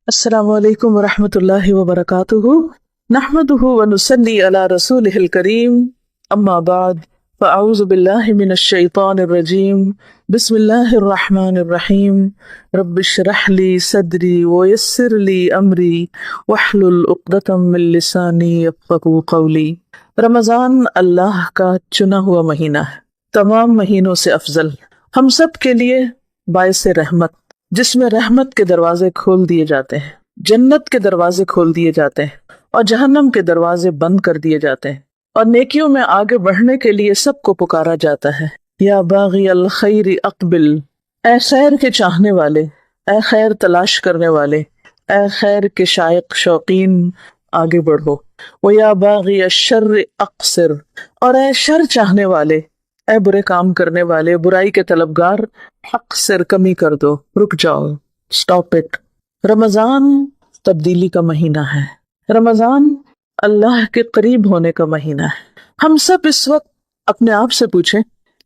السلام علیکم ورحمۃ اللہ وبرکاتہ نحمده ونصلی علی رسولہ الکریم اما بعد فاعوذ باللہ من الشیطان الرجیم بسم اللہ الرحمن الرحیم رب اشرح لی صدری ویسر لی امری واحلل عقدۃ من لسانی یفقہوا قولی۔ رمضان اللہ کا چنا ہوا مہینہ ہے، تمام مہینوں سے افضل، ہم سب کے لیے باعث رحمت، جس میں رحمت کے دروازے کھول دیے جاتے ہیں، جنت کے دروازے کھول دیے جاتے ہیں اور جہنم کے دروازے بند کر دیے جاتے ہیں، اور نیکیوں میں آگے بڑھنے کے لیے سب کو پکارا جاتا ہے۔ یا باغی الخیر اقبل، اے خیر کے چاہنے والے، اے خیر تلاش کرنے والے، اے خیر کے شائق شوقین، آگے بڑھو۔ ویا باغی الشر اقصر، اور اے شر چاہنے والے، اے برے کام کرنے والے، برائی کے طلبگار، اقصر کمی کر دو، رک جاؤ، سٹاپ اٹ۔ رمضان تبدیلی کا مہینہ ہے، رمضان اللہ کے قریب ہونے کا مہینہ ہے۔ ہم سب اس وقت اپنے آپ سے پوچھیں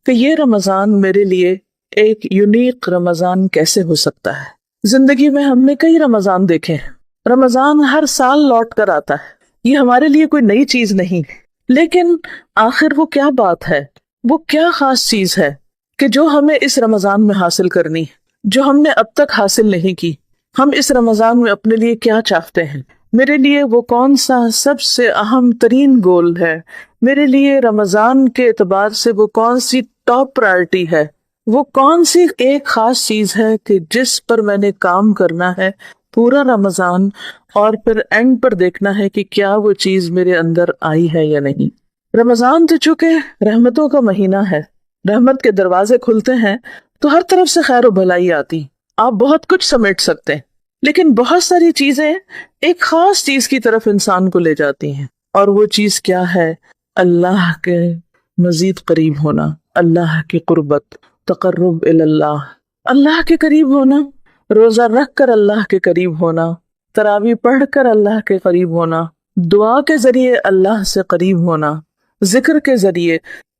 کہ یہ رمضان میرے لیے ایک یونیک رمضان کیسے ہو سکتا ہے؟ زندگی میں ہم نے کئی رمضان دیکھے ہیں، رمضان ہر سال لوٹ کر آتا ہے، یہ ہمارے لیے کوئی نئی چیز نہیں، لیکن آخر وہ کیا بات ہے، وہ کیا خاص چیز ہے کہ جو ہمیں اس رمضان میں حاصل کرنی، جو ہم نے اب تک حاصل نہیں کی؟ ہم اس رمضان میں اپنے لیے کیا چاہتے ہیں؟ میرے لیے وہ کون سا سب سے اہم ترین گول ہے؟ میرے لیے رمضان کے اعتبار سے وہ کون سی ٹاپ پرائرٹی ہے؟ وہ کون سی ایک خاص چیز ہے کہ جس پر میں نے کام کرنا ہے پورا رمضان، اور پھر اینڈ پر دیکھنا ہے کہ کیا وہ چیز میرے اندر آئی ہے یا نہیں؟ رمضان تو چونکہ رحمتوں کا مہینہ ہے، رحمت کے دروازے کھلتے ہیں تو ہر طرف سے خیر و بھلائی آتی، آپ بہت کچھ سمیٹ سکتے ہیں، لیکن بہت ساری چیزیں ایک خاص چیز کی طرف انسان کو لے جاتی ہیں، اور وہ چیز کیا ہے؟ اللہ کے مزید قریب ہونا، اللہ کی قربت، تقرب اللہ، اللہ کے قریب ہونا، روزہ رکھ کر اللہ کے قریب ہونا، تراویح پڑھ کر اللہ کے قریب ہونا، دعا کے ذریعے اللہ سے قریب ہونا، ذکر کے ذریعے،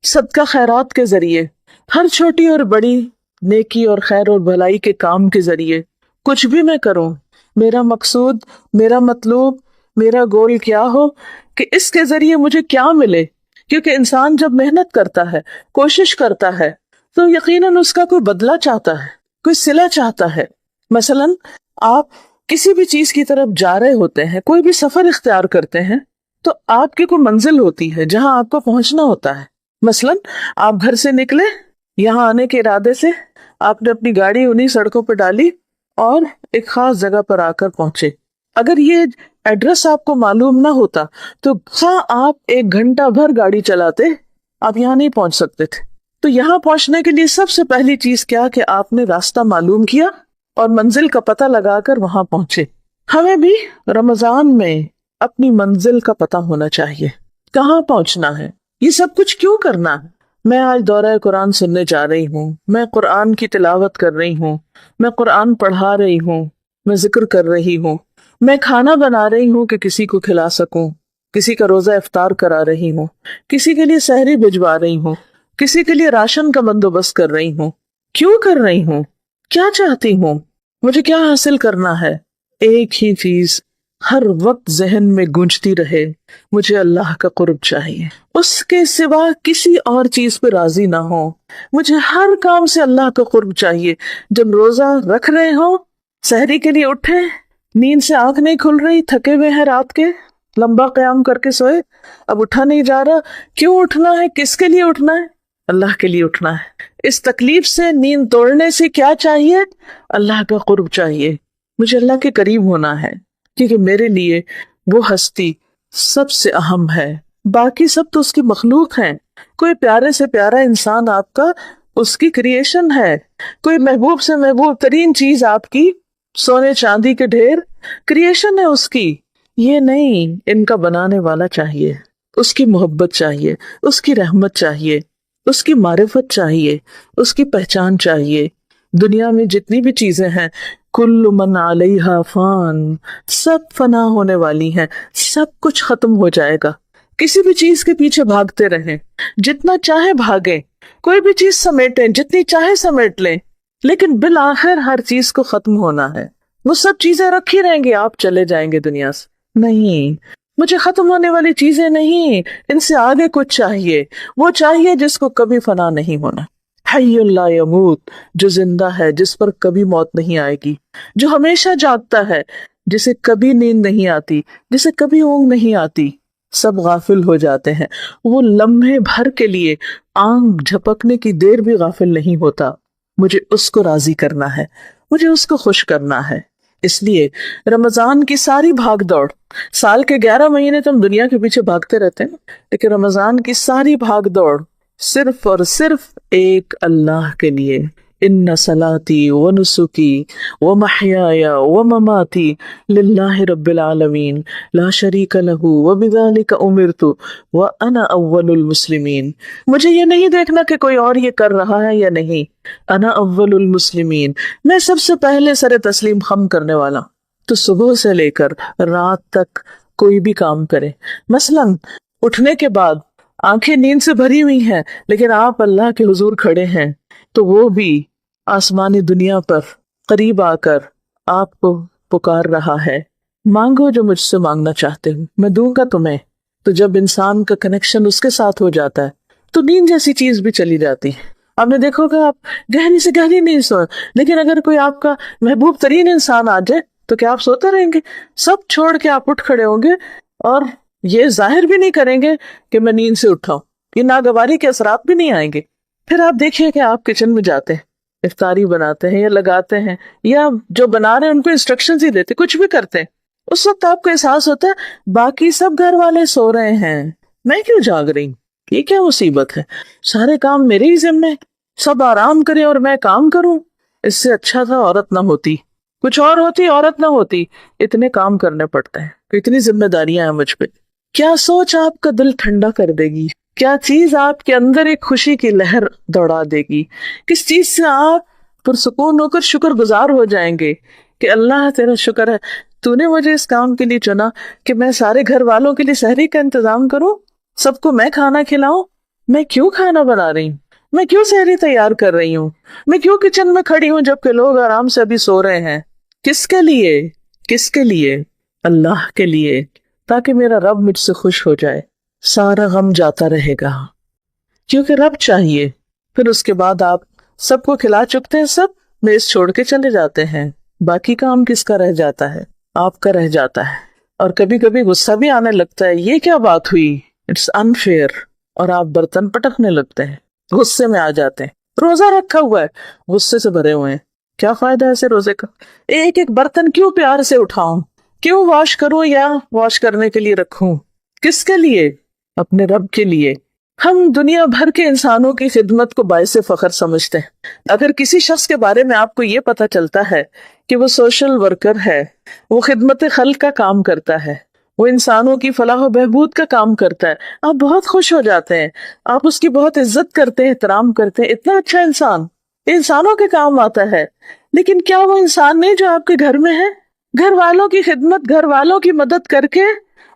صدقہ خیرات کے ذریعے، ہر چھوٹی اور بڑی نیکی اور خیر اور بھلائی کے کام کے ذریعے، کچھ بھی میں کروں، میرا مقصود، میرا مطلوب، میرا گول کیا ہو کہ اس کے ذریعے مجھے کیا ملے، کیونکہ انسان جب محنت کرتا ہے، کوشش کرتا ہے، تو یقیناً اس کا کوئی بدلہ چاہتا ہے، کوئی صلہ چاہتا ہے۔ مثلاً آپ کسی بھی چیز کی طرف جا رہے ہوتے ہیں، کوئی بھی سفر اختیار کرتے ہیں، تو آپ کی کوئی منزل ہوتی ہے جہاں آپ کو پہنچنا ہوتا ہے۔ مثلاً آپ گھر سے نکلے، یہاں آنے کے ارادے سے آپ نے اپنی گاڑی انہی سڑکوں پہ ڈالی اور ایک خاص جگہ پر آ کر پہنچے۔ اگر یہ ایڈریس آپ کو معلوم نہ ہوتا تو خواہ آپ 1 گھنٹہ بھر گاڑی چلاتے، آپ یہاں نہیں پہنچ سکتے تھے۔ تو یہاں پہنچنے کے لیے سب سے پہلی چیز کیا کہ آپ نے راستہ معلوم کیا اور منزل کا پتہ لگا کر وہاں پہنچے۔ ہمیں بھی رمضان میں اپنی منزل کا پتہ ہونا چاہیے، کہاں پہنچنا ہے، یہ سب کچھ کیوں کرنا ہے۔ میں آج دورہ قرآن سننے جا رہی ہوں، میں قرآن کی تلاوت کر رہی ہوں، میں قرآن پڑھا رہی ہوں، میں ذکر کر رہی ہوں، میں کھانا بنا رہی ہوں کہ کسی کو کھلا سکوں، کسی کا روزہ افطار کرا رہی ہوں، کسی کے لیے سحری بھجوا رہی ہوں، کسی کے لیے راشن کا بندوبست کر رہی ہوں۔ کیوں کر رہی ہوں؟ کیا چاہتی ہوں؟ مجھے کیا حاصل کرنا ہے؟ ایک ہی چیز ہر وقت ذہن میں گونجتی رہے، مجھے اللہ کا قرب چاہیے، اس کے سوا کسی اور چیز پہ راضی نہ ہو، مجھے ہر کام سے اللہ کا قرب چاہیے۔ جب روزہ رکھ رہے ہوں، سحری کے لیے اٹھے، نیند سے آنکھ نہیں کھل رہی، تھکے ہوئے ہیں رات کے، لمبا قیام کر کے سوئے، اب اٹھا نہیں جا رہا، کیوں اٹھنا ہے؟ کس کے لیے اٹھنا ہے؟ اللہ کے لیے اٹھنا ہے۔ اس تکلیف سے، نیند توڑنے سے کیا چاہیے؟ اللہ کا قرب چاہیے، مجھے اللہ کے قریب ہونا ہے، کیونکہ میرے لیے وہ ہستی سب سے اہم ہے، باقی سب تو اس کی مخلوق ہیں۔ کوئی پیارے سے پیارا انسان آپ کا اس کی کریشن ہے، کوئی محبوب سے محبوب ترین چیز آپ کی سونے چاندی کے ڈھیر کریشن ہے اس کی۔ یہ نہیں، ان کا بنانے والا چاہیے، اس کی محبت چاہیے، اس کی رحمت چاہیے، اس کی معرفت چاہیے، اس کی پہچان چاہیے۔ دنیا میں جتنی بھی چیزیں ہیں، کل من علیہا فان، سب فنا ہونے والی ہیں، سب کچھ ختم ہو جائے گا۔ کسی بھی چیز کے پیچھے بھاگتے رہیں، جتنا چاہے بھاگیں، کوئی بھی چیز سمیٹیں، جتنی چاہے سمیٹ لیں، لیکن بالآخر ہر چیز کو ختم ہونا ہے۔ وہ سب چیزیں رکھی رہیں گی، آپ چلے جائیں گے دنیا سے، نہیں، مجھے ختم ہونے والی چیزیں نہیں، ان سے آگے کچھ چاہیے، وہ چاہیے جس کو کبھی فنا نہیں ہونا، حی لا یموت، جو زندہ ہے، جس پر کبھی موت نہیں آئے گی، جو ہمیشہ جاگتا ہے، جسے کبھی نیند نہیں آتی، جسے کبھی اونگ نہیں آتی۔ سب غافل ہو جاتے ہیں، وہ لمحے بھر کے لیے آنکھ جھپکنے کی دیر بھی غافل نہیں ہوتا۔ مجھے اس کو راضی کرنا ہے، مجھے اس کو خوش کرنا ہے۔ اس لیے رمضان کی ساری بھاگ دوڑ، سال کے 11 مہینے تو ہم دنیا کے پیچھے بھاگتے رہتے ہیں، لیکن رمضان کی ساری بھاگ دوڑ صرف اور صرف ایک اللہ کے لیے۔ ان صلاتی و نسکی و محیای و مماتی للہ رب العالمین لا شریک لہ وبذلک امرت وانا اول المسلمین۔ مجھے یہ نہیں دیکھنا کہ کوئی اور یہ کر رہا ہے یا نہیں، انا اول المسلمین، میں سب سے پہلے سر تسلیم خم کرنے والا۔ تو صبح سے لے کر رات تک کوئی بھی کام کرے، مثلاً اٹھنے کے بعد آنکھیں نیند سے بھری ہوئی ہیں لیکن آپ اللہ کے حضور کھڑے ہیں، تو وہ بھی آسمانی دنیا پر قریب آ کر آپ کو پکار رہا ہے، مانگو جو مجھ سے مانگنا چاہتے ہو، میں دوں گا تمہیں۔ تو جب انسان کا کنیکشن اس کے ساتھ ہو جاتا ہے تو نیند جیسی چیز بھی چلی جاتی ہے۔ آپ نے دیکھو گا، آپ گہری سے گہری نیند سو، لیکن اگر کوئی آپ کا محبوب ترین انسان آ جائے تو کیا آپ سوتے رہیں گے؟ سب چھوڑ کے آپ اٹھ کھڑے ہوں گے اور یہ ظاہر بھی نہیں کریں گے کہ میں نیند سے اٹھا ہوں، یہ ناگواری کے اثرات بھی نہیں آئیں گے۔ پھر آپ دیکھیے کہ آپ کچن میں جاتے ہیں، افطاری بناتے ہیں یا لگاتے ہیں، یا جو بنا رہے ہیں ان کو انسٹرکشنز ہی دیتے، کچھ بھی کرتے ہیں، اس وقت آپ کو احساس ہوتا ہے باقی سب گھر والے سو رہے ہیں، میں کیوں جاگ رہی ہوں؟ یہ کیا مصیبت ہے؟ سارے کام میرے ہی ذمے، سب آرام کریں اور میں کام کروں۔ اس سے اچھا تھا عورت نہ ہوتی، کچھ اور ہوتی، عورت نہ ہوتی، اتنے کام کرنے پڑتے ہیں، اتنی ذمہ داریاں ہیں مجھ پہ۔ کیا سوچ آپ کا دل ٹھنڈا کر دے گی، کیا چیز آپ کے اندر ایک خوشی کی لہر دوڑا دے گی، کس چیز سے آپ پرسکون ہو کر شکر گزار ہو جائیں گے کہ اللہ تیرا شکر ہے، تو نے مجھے اس کام کے لیے چنا کہ میں سارے گھر والوں کے لیے سحری کا انتظام کروں، سب کو میں کھانا کھلاؤں۔ میں کیوں کھانا بنا رہی ہوں؟ میں کیوں سحری تیار کر رہی ہوں؟ میں کیوں کچن میں کھڑی ہوں جبکہ لوگ آرام سے ابھی سو رہے ہیں؟ کس کے لیے؟ کس کے لیے؟ اللہ کے لیے، تاکہ میرا رب مجھ سے خوش ہو جائے، سارا غم جاتا رہے گا، کیونکہ رب چاہیے۔ پھر اس کے بعد آپ سب کو کھلا چکتے ہیں، سب میز چھوڑ کے چلے جاتے ہیں، باقی کام کس کا رہ جاتا ہے؟ آپ کا رہ جاتا ہے۔ اور کبھی کبھی غصہ بھی آنے لگتا ہے، یہ کیا بات ہوئی، اٹس انفیئر، اور آپ برتن پٹکنے لگتے ہیں، غصے میں آ جاتے ہیں۔ روزہ رکھا ہوا ہے، غصے سے بھرے ہوئے ہیں، کیا فائدہ ہے ایسے روزے کا؟ ایک ایک برتن کیوں پیار سے اٹھاؤں، کیوں واش کروں یا واش کرنے کے لیے رکھوں؟ کس کے لیے؟ اپنے رب کے لیے۔ ہم دنیا بھر کے انسانوں کی خدمت کو باعث فخر سمجھتے ہیں۔ اگر کسی شخص کے بارے میں آپ کو یہ پتا چلتا ہے کہ وہ سوشل ورکر ہے، وہ خدمت خلق کا کام کرتا ہے، وہ انسانوں کی فلاح و بہبود کا کام کرتا ہے، آپ بہت خوش ہو جاتے ہیں، آپ اس کی بہت عزت کرتے ہیں، احترام کرتے ہیں، اتنا اچھا انسان، انسانوں کے کام آتا ہے۔ لیکن کیا وہ انسان نہیں جو آپ کے گھر میں ہے؟ گھر والوں کی خدمت، گھر والوں کی مدد کر کے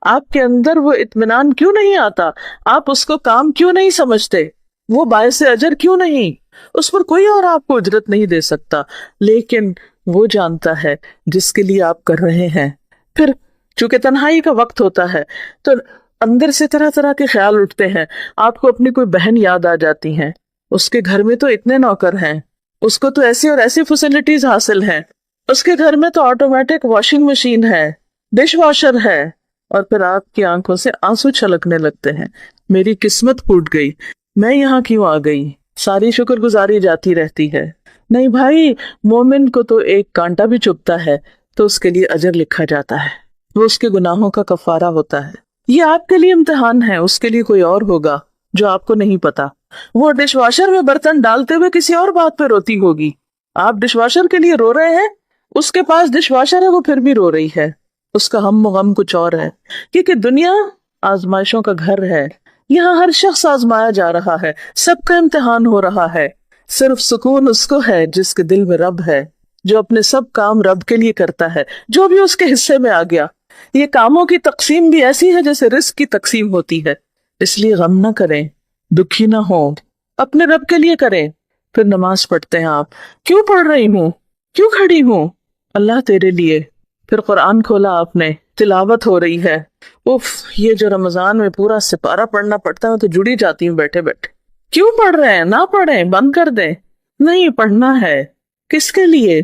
آپ کے اندر وہ اطمینان کیوں نہیں آتا؟ آپ اس کو کام کیوں نہیں سمجھتے؟ وہ باعث اجر کیوں نہیں؟ اس پر کوئی اور آپ کو اجرت نہیں دے سکتا، لیکن وہ جانتا ہے جس کے لیے آپ کر رہے ہیں۔ پھر چونکہ تنہائی کا وقت ہوتا ہے تو اندر سے طرح طرح کے خیال اٹھتے ہیں، آپ کو اپنی کوئی بہن یاد آ جاتی ہیں، اس کے گھر میں تو اتنے نوکر ہیں، اس کو تو ایسی اور ایسی فیسلٹیز حاصل ہیں، اس کے گھر میں تو آٹومیٹک واشنگ مشین ہے، ڈش واشر ہے، اور پھر آپ کی آنکھوں سے آنسو چھلکنے لگتے ہیں، میری قسمت پھوٹ گئی، میں یہاں کیوں آ گئی؟ ساری شکر گزاری جاتی رہتی ہے۔ نہیں بھائی، مومن کو تو ایک کانٹا بھی چبھتا ہے تو اس کے لیے اجر لکھا جاتا ہے، وہ اس کے گناہوں کا کفارہ ہوتا ہے۔ یہ آپ کے لیے امتحان ہے، اس کے لیے کوئی اور ہوگا جو آپ کو نہیں پتا۔ وہ ڈش واشر میں برتن ڈالتے ہوئے کسی اور بات پہ روتی ہوگی، آپ ڈش واشر کے لیے رو رہے ہیں، اس کے پاس ڈش واشر ہے، وہ پھر بھی رو رہی ہے، اس کا ہم و غم کچھ اور ہے۔ کیونکہ دنیا آزمائشوں کا گھر ہے، یہاں ہر شخص آزمایا جا رہا ہے، سب کا امتحان ہو رہا ہے۔ صرف سکون اس کو ہے جس کے دل میں رب ہے، جو اپنے سب کام رب کے لیے کرتا ہے، جو بھی اس کے حصے میں آ گیا۔ یہ کاموں کی تقسیم بھی ایسی ہے جیسے رزق کی تقسیم ہوتی ہے، اس لیے غم نہ کریں، دکھی نہ ہوں، اپنے رب کے لیے کریں۔ پھر نماز پڑھتے ہیں آپ، کیوں پڑھ رہی ہوں، کیوں کھڑی ہوں؟ اللہ تیرے لیے. پھر قرآن کھولا آپ نے, تلاوت ہو رہی ہے. اف, یہ جو رمضان میں پورا سپارہ پڑھنا پڑتا ہے تو جڑی جاتی ہوں بیٹھے بیٹھے. کیوں پڑھ رہے ہیں؟ نہ پڑھیں, بند کر دیں. نہیں, پڑھنا ہے. کس کے لیے؟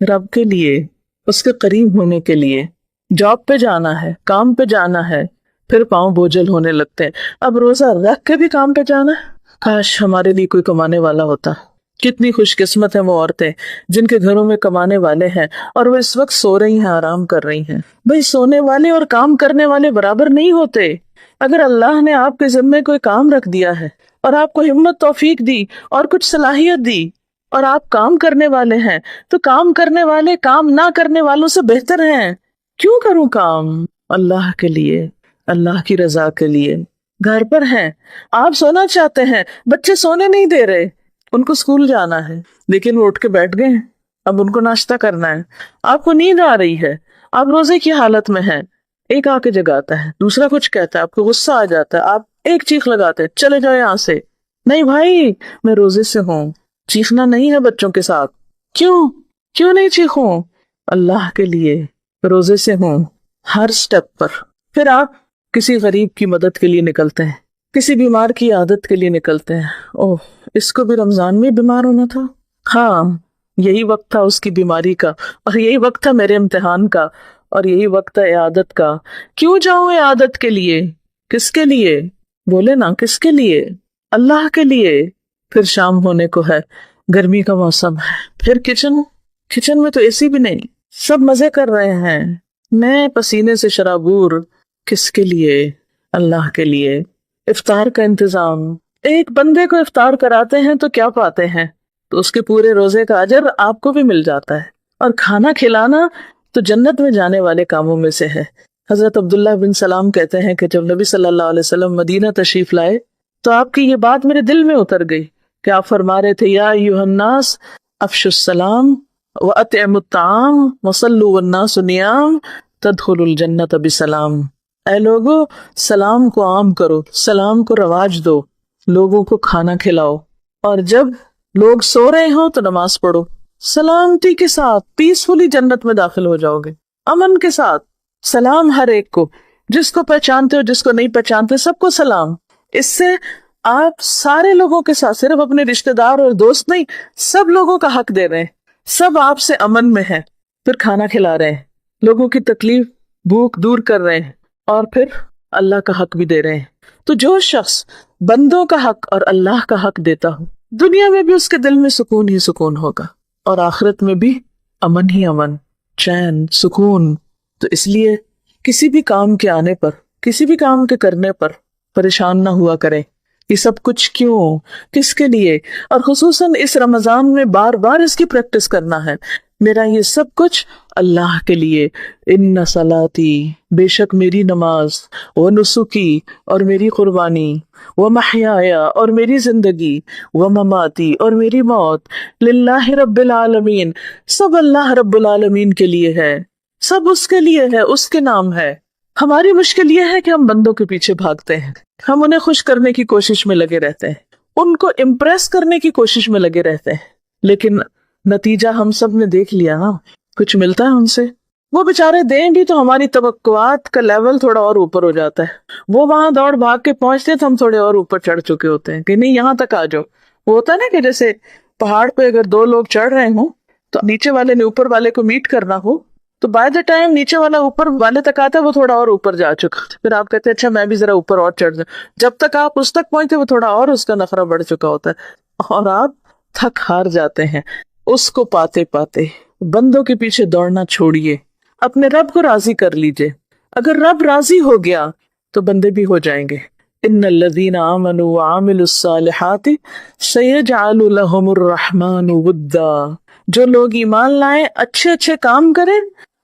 رب کے لیے, اس کے قریب ہونے کے لیے. جاب پہ جانا ہے, کام پہ جانا ہے, پھر پاؤں بوجھل ہونے لگتے ہیں. اب روزہ رکھ کے بھی کام پہ جانا ہے. کاش ہمارے لیے کوئی کمانے والا ہوتا. کتنی خوش قسمت ہیں وہ عورتیں جن کے گھروں میں کمانے والے ہیں اور وہ اس وقت سو رہی ہیں, آرام کر رہی ہیں. بھئی سونے والے اور کام کرنے والے برابر نہیں ہوتے. اگر اللہ نے آپ کے ذمے کوئی کام رکھ دیا ہے اور آپ کو ہمت توفیق دی اور کچھ صلاحیت دی اور آپ کام کرنے والے ہیں, تو کام کرنے والے کام نہ کرنے والوں سے بہتر ہیں. کیوں کروں کام؟ اللہ کے لیے, اللہ کی رضا کے لیے. گھر پر ہیں, آپ سونا چاہتے ہیں, بچے سونے نہیں دے رہے, ان کو اسکول جانا ہے لیکن وہ اٹھ کے بیٹھ گئے ہیں, اب ان کو ناشتہ کرنا ہے. آپ کو نیند آ رہی ہے, آپ روزے کی حالت میں ہیں, ایک آ کے جگاتا ہے, دوسرا کچھ کہتا ہے, آپ کو غصہ آ جاتا ہے, آپ ایک چیخ لگاتے ہیں, چلے جاؤ یہاں سے. نہیں بھائی, میں روزے سے ہوں, چیخنا نہیں ہے بچوں کے ساتھ. کیوں نہیں چیخوں؟ اللہ کے لیے, روزے سے ہوں. ہر سٹیپ پر پھر آپ کسی غریب کی مدد کے لیے نکلتے ہیں, کسی بیمار کی عادت کے لیے نکلتے ہیں. اوہ, اس کو بھی رمضان میں بیمار ہونا تھا. ہاں, یہی وقت تھا اس کی بیماری کا, اور یہی وقت تھا میرے امتحان کا, اور یہی وقت ہے عیادت کا. کیوں جاؤں عیادت کے لیے؟ کس کے لیے؟ بولے نا, کس کے لیے؟ اللہ کے لیے. پھر شام ہونے کو ہے, گرمی کا موسم ہے, پھر کچن میں تو اے سی بھی نہیں, سب مزے کر رہے ہیں, میں پسینے سے شرابور. کس کے لیے؟ اللہ کے لیے. افطار کا انتظام, ایک بندے کو افطار کراتے ہیں تو کیا پاتے ہیں؟ تو اس کے پورے روزے کا اجر آپ کو بھی مل جاتا ہے. اور کھانا کھلانا تو جنت میں جانے والے کاموں میں سے ہے. حضرت عبداللہ بن سلام کہتے ہیں کہ جب نبی صلی اللہ علیہ وسلم مدینہ تشریف لائے تو آپ کی یہ بات میرے دل میں اتر گئی کہ آپ فرما رہے تھے, یا ایھا الناس افشوا السلام واطعموا الطعام وصلوا والناس نیام تدخلوا الجنۃ بسلام. اے لوگو, سلام کو عام کرو, سلام کو رواج دو, لوگوں کو کھانا کھلاؤ, اور جب لوگ سو رہے ہوں تو نماز پڑھو. سلامتی کے ساتھ پیسفلی جنت میں داخل ہو جاؤ گے, امن کے ساتھ. سلام ہر ایک کو, جس کو پہچانتے ہو جس کو نہیں پہچانتے سب کو سلام. اس سے آپ سارے لوگوں کے ساتھ, صرف اپنے رشتہ دار اور دوست نہیں, سب لوگوں کا حق دے رہے ہیں, سب آپ سے امن میں ہیں. پھر کھانا کھلا رہے ہیں, لوگوں کی تکلیف بھوک دور کر رہے ہیں, اور پھر اللہ کا حق بھی دے رہے ہیں. تو جو شخص بندوں کا حق اور اللہ کا حق دیتا ہو, دنیا میں بھی اس کے دل میں سکون ہی سکون ہوگا, اور آخرت میں بھی امن ہی امن, چین, سکون. تو اس لیے کسی بھی کام کے آنے پر, کسی بھی کام کے کرنے پر پریشان نہ ہوا کریں. یہ سب کچھ کیوں, کس کے لیے؟ اور خصوصاً اس رمضان میں بار بار اس کی پریکٹس کرنا ہے. میرا یہ سب کچھ اللہ کے لیے. ان صلاتی, بے شک میری نماز, و نسکی, اور میری قربانی, و محیایا, اور میری زندگی, و مماتی, اور میری موت, للہ رب العالمین, سب اللہ رب العالمین کے لیے ہے, سب اس کے لیے ہے, اس کے نام ہے. ہماری مشکل یہ ہے کہ ہم بندوں کے پیچھے بھاگتے ہیں, ہم انہیں خوش کرنے کی کوشش میں لگے رہتے ہیں, ان کو امپریس کرنے کی کوشش میں لگے رہتے ہیں, لیکن نتیجہ ہم سب نے دیکھ لیا. ہاں, کچھ ملتا ہے ان سے؟ وہ بیچارے دیں بھی تو ہماری توقعات کا لیول تھوڑا اور اوپر ہو جاتا ہے. وہ وہاں دوڑ بھاگ کے پہنچتے ہیں تو ہم تھوڑے اور اوپر چڑھ چکے ہوتے ہیں کہ نہیں یہاں تک آ جاؤ. وہ ہوتا ہے نا کہ جیسے پہاڑ پہ اگر دو لوگ چڑھ رہے ہوں تو نیچے والے نے اوپر والے کو میٹ کرنا ہو, تو بائی دا ٹائم نیچے والا اوپر والے تک آتا ہے وہ تھوڑا اور اوپر جا چکا, پھر آپ کہتے ہیں اچھا میں بھی ذرا اوپر اور چڑھ جاؤں. جب تک آپ اس تک پہنچتے وہ تھوڑا اور اس کا نخرہ بڑھ چکا ہوتا ہے, اور آپ تھک ہار جاتے ہیں. اس کو پاتے پاتے بندوں کے پیچھے دوڑنا چھوڑیے, اپنے رب کو راضی کر لیجئے. اگر رب راضی ہو گیا تو بندے بھی ہو جائیں گے. ان الذین آمنوا وعملوا الصالحات سیجعل لهم الرحمن ودا. جو لوگ ایمان لائیں, اچھے اچھے کام کریں,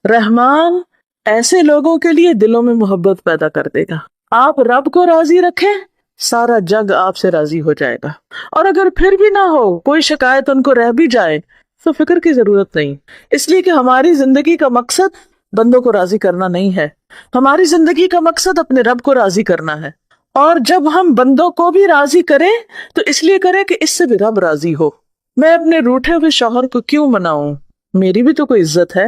رحمان ایسے لوگوں کے لیے دلوں میں محبت پیدا کر دے گا. آپ رب کو راضی رکھیں, سارا جگ آپ سے راضی ہو جائے گا. اور اگر پھر بھی نہ ہو, کوئی شکایت ان کو رہ بھی جائے, تو فکر کی ضرورت نہیں, اس لیے کہ ہماری زندگی کا مقصد بندوں کو راضی کرنا نہیں ہے. ہماری زندگی کا مقصد اپنے رب کو راضی کرنا ہے. اور جب ہم بندوں کو بھی راضی کریں تو اس لیے کریں کہ اس سے بھی رب راضی ہو. میں اپنے روٹھے ہوئے شوہر کو کیوں مناؤں؟ میری بھی تو کوئی عزت ہے.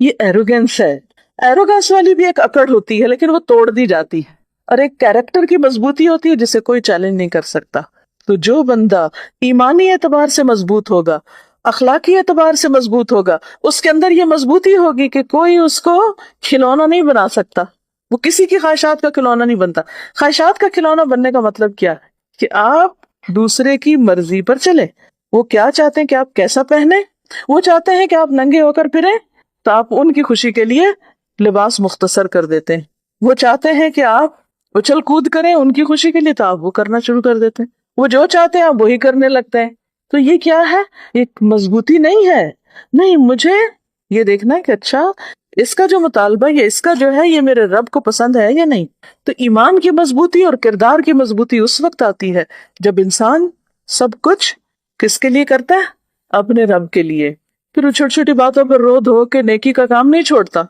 یہ ایروگینس ہے. ایروگینس والی بھی ایک اکڑ ہوتی ہے لیکن وہ توڑ دی جاتی ہے, اور ایک کیریکٹر کی مضبوطی ہوتی ہے جسے کوئی چیلنج نہیں کر سکتا. تو جو بندہ ایمانی اعتبار سے مضبوط ہوگا, اخلاقی اعتبار سے مضبوط ہوگا, اس کے اندر یہ مضبوطی ہوگی کہ کوئی اس کو کھلونا نہیں بنا سکتا. وہ کسی کی خواہشات کا کھلونا نہیں بنتا. خواہشات کا کھلونا بننے کا مطلب کیا ہے؟ کہ آپ دوسرے کی مرضی پر چلے. وہ کیا چاہتے ہیں کہ آپ کیسا پہنے, وہ چاہتے ہیں کہ آپ ننگے ہو کر پھریں تو آپ ان کی خوشی کے لیے لباس مختصر کر دیتے ہیں. وہ چاہتے ہیں کہ آپ اچھل کود کریں ان کی خوشی کے لیے تو آپ وہ کرنا شروع کر دیتے ہیں. وہ جو چاہتے ہیں آپ وہی کرنے لگتے ہیں. تو یہ کیا ہے؟ ایک مضبوطی نہیں ہے. نہیں, مجھے یہ دیکھنا ہے کہ اچھا اس کا جو مطالبہ یا اس کا جو ہے یہ میرے رب کو پسند ہے یا نہیں. تو ایمان کی مضبوطی اور کردار کی مضبوطی اس وقت آتی ہے جب انسان سب کچھ کس کے لیے کرتا ہے؟ اپنے رب کے لیے. پھر وہ چھوٹی چھوٹی باتوں پر رو دھو کے نیکی کا کام نہیں چھوڑتا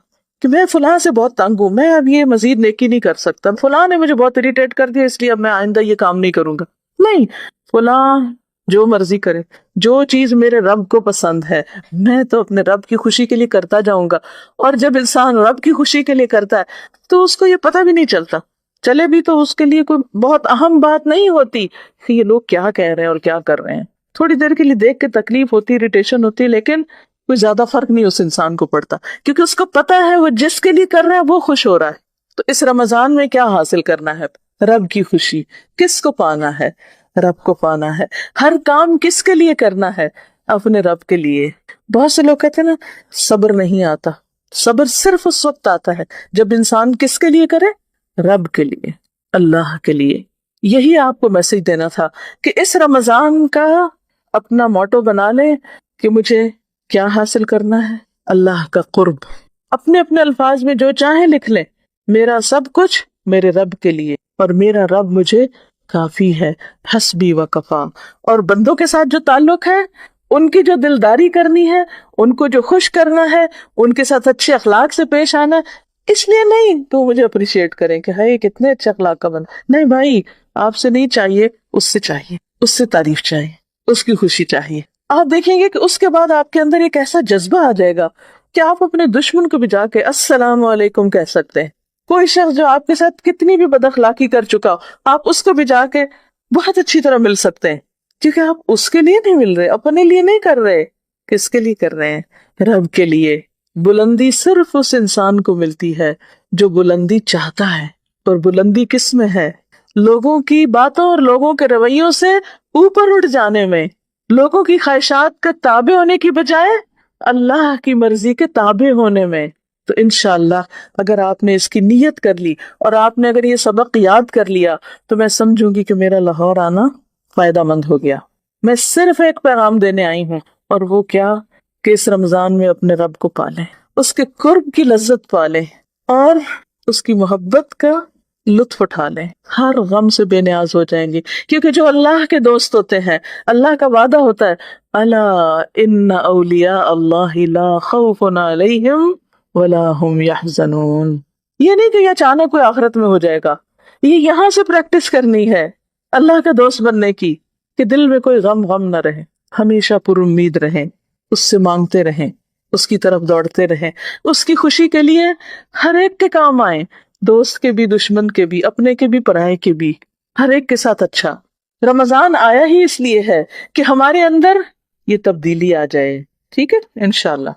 کہ میں فلاں سے بہت تنگ ہوں, میں اب یہ مزید نیکی نہیں کر سکتا, فلاں نے مجھے بہت اریٹیٹ کر دیا اس لیے اب میں آئندہ یہ کام نہیں کروں گا. نہیں, فلاں جو مرضی کرے, جو چیز میرے رب کو پسند ہے میں تو اپنے رب کی خوشی کے لیے کرتا جاؤں گا. اور جب انسان رب کی خوشی کے لیے کرتا ہے تو اس کو یہ پتہ بھی نہیں چلتا, چلے بھی تو اس کے لیے کوئی بہت اہم بات نہیں ہوتی کہ یہ لوگ کیا کہہ رہے ہیں اور کیا کر رہے ہیں. تھوڑی دیر کے لیے دیکھ کے تکلیف ہوتی, اریٹیشن ہوتی, لیکن کوئی زیادہ فرق نہیں اس انسان کو پڑتا, کیونکہ اس کو پتا ہے وہ جس کے لیے کر رہا ہے وہ خوش ہو رہا ہے. تو اس رمضان میں کیا حاصل کرنا ہے؟ رب کی خوشی. کس کو پانا ہے؟ رب کو پانا ہے. ہر کام کس کے لیے کرنا ہے؟ اپنے رب کے لیے. بہت سے لوگ کہتے ہیں نا صبر نہیں آتا. صبر صرف اس وقت آتا ہے جب انسان کس کے لیے کرے؟ رب کے لیے, اللہ کے لیے. یہی آپ کو میسج دینا تھا کہ اس رمضان کا اپنا موٹو بنا لیں کہ مجھے کیا حاصل کرنا ہے؟ اللہ کا قرب. اپنے اپنے الفاظ میں جو چاہیں لکھ لیں, میرا سب کچھ میرے رب کے لیے اور میرا رب مجھے کافی ہے, حسبی و کفا. اور بندوں کے ساتھ جو تعلق ہے, ان کی جو دلداری کرنی ہے, ان کو جو خوش کرنا ہے, ان کے ساتھ اچھے اخلاق سے پیش آنا, اس لیے نہیں تو مجھے اپریشیٹ کریں کہ ہائے کتنے اچھے اخلاق کا بندہ. نہیں بھائی, آپ سے نہیں چاہیے, اس سے چاہیے, اس سے تعریف چاہیے, اس کی خوشی چاہیے. آپ دیکھیں گے کہ اس کے بعد آپ کے اندر ایک ایسا جذبہ آ جائے گا کہ آپ اپنے دشمن کو بھی جا کے السلام علیکم کہہ سکتے ہیں. کوئی شخص جو آپ کے ساتھ کتنی بھی بد اخلاقی کر چکا ہو, آپ اس کو بھی جا کے بہت اچھی طرح مل سکتے ہیں, کیونکہ آپ اس کے لیے نہیں مل رہے, اپنے لیے نہیں کر رہے. کس کے لیے کر رہے ہیں؟ رب کے لیے. بلندی صرف اس انسان کو ملتی ہے جو بلندی چاہتا ہے. اور بلندی کس میں ہے؟ لوگوں کی باتوں اور لوگوں کے رویوں سے اوپر اٹھ جانے میں, لوگوں کی خواہشات کا تابع ہونے کی بجائے اللہ کی مرضی کے تابع ہونے میں. تو انشاءاللہ اگر آپ نے اس کی نیت کر لی اور آپ نے اگر یہ سبق یاد کر لیا تو میں سمجھوں گی کہ میرا لاہور آنا فائدہ مند ہو گیا. میں صرف ایک پیغام دینے آئی ہوں, اور وہ کیا کہ اس رمضان میں اپنے رب کو پالیں, اس کے قرب کی لذت پالیں اور اس کی محبت کا لطف اٹھا لیں. ہر غم سے بے نیاز ہو جائیں گے, کیونکہ جو اللہ کے دوست ہوتے ہیں, اللہ کا وعدہ ہوتا ہے الا ان اولیاء اللہ لا خوف علیہم ولا هم يحزنون. یہ نہیں کہ یہ اچانک کوئی آخرت میں ہو جائے گا, یہ یہاں سے پریکٹس کرنی ہے اللہ کا دوست بننے کی, کہ دل میں کوئی غم نہ رہے, ہمیشہ پر امید رہیں, اس سے مانگتے رہیں, اس کی طرف دوڑتے رہیں, اس کی خوشی کے لیے ہر ایک کے کام آئیں, دوست کے بھی, دشمن کے بھی, اپنے کے بھی, پرائے کے بھی, ہر ایک کے ساتھ اچھا. رمضان آیا ہی اس لیے ہے کہ ہمارے اندر یہ تبدیلی آ جائے. ٹھیک ہے انشاءاللہ.